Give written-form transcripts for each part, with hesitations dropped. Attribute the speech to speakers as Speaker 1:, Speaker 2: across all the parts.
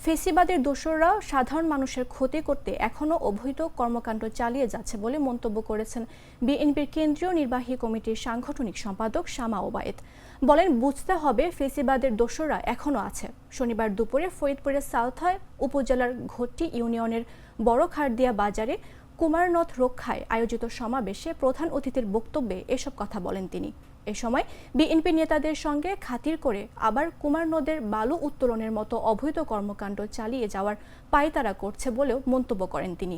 Speaker 1: ফেসিবাদের দোসররা সাধারণ মানুষের ক্ষতি করতে এখনও অবৈধ কর্মকাণ্ড চালিয়ে যাচ্ছে বলে মন্তব্য করেছেন বিএনপির কেন্দ্রীয় নির্বাহী কমিটির সাংগঠনিক সম্পাদক শামা ওবায়েদ। বলেন, বুঝতে হবে ফেসিবাদের দোসররা এখনও আছে। শনিবার দুপুরে ফরিদপুরের সালথায় উপজেলার ঘট্টি ইউনিয়নের বড় খারদিয়া বাজারে কুমারনদ রক্ষায় আয়োজিত সমাবেশে প্রধান অতিথির বক্তব্যে এসব কথা বলেন তিনি। এ সময় বিএনপি নেতাদের সঙ্গে খাতির করে আবার কুমারনদের বালু উত্তোলনের মতো অবৈধ কর্মকাণ্ড চালিয়ে যাওয়ার পায়তারা করছে বলেও মন্তব্য করেন তিনি।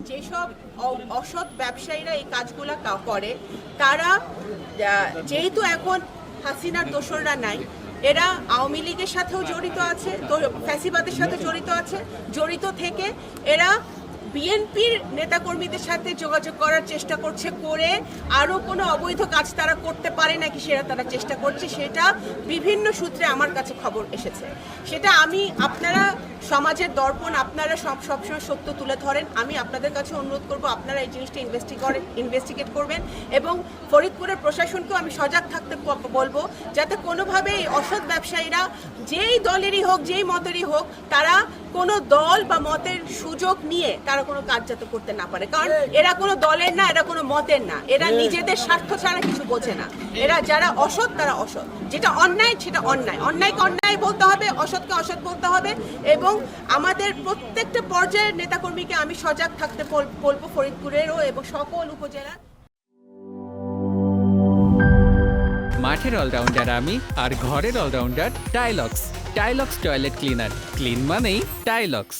Speaker 2: যেসব অসৎ ব্যবসায়ীরা এই কাজগুলো করে, তারা যেহেতু এখন হাসিনার দোসররা নাই, এরা আওয়ামী লীগের সাথেও জড়িত আছে, ফ্যাসিবাদের সাথে জড়িত থেকে এরা বিএনপির নেতাকর্মীদের সাথে যোগাযোগ করার চেষ্টা করছে, করে আরও কোনো অবৈধ কাজ তারা করতে পারে নাকি সেটা তারা চেষ্টা করছে। সেটা বিভিন্ন সূত্রে আমার কাছে খবর এসেছে। সেটা আপনারা সমাজের দর্পণ, আপনারা সবসময় সত্য তুলে ধরেন। আমি আপনাদের কাছে অনুরোধ করব, আপনারা এই জিনিসটা ইনভেস্টিগেট করবেন এবং ফরিদপুরের প্রশাসনকেও আমি সজাগ থাকতে বলবো, যাতে কোনোভাবে এই অসৎ ব্যবসায়ীরা যেই দলেরই হোক, যেই মতেরই হোক, তারা কোনো দল বা মতের সুযোগ নিয়ে তারা কোনো কাজ যাতে করতে না পারে। কারণ এরা কোনো দলের না, এরা কোনো মতের না, এরা নিজেদের স্বার্থ ছাড়া কিছু বোঝে না। এরা যারা অসৎ তারা অসৎ, যেটা অন্যায় সেটা অন্যায়, অন্যায়কে অন্যায় বলতে হবে, অসৎকে অসৎ বলতে হবে। এবং আমাদের প্রত্যেকটা পর্যায়ের নেতাকর্মীকে আমি সজাগ থাকতে বলবো, ফরিদপুরেরও এবং সকল উপজেলার।
Speaker 3: মাঠের অলরাউন্ডার আমি, আর ঘরের allrounder Tilex. Tilex toilet cleaner, clean মানেই টাইলক্স।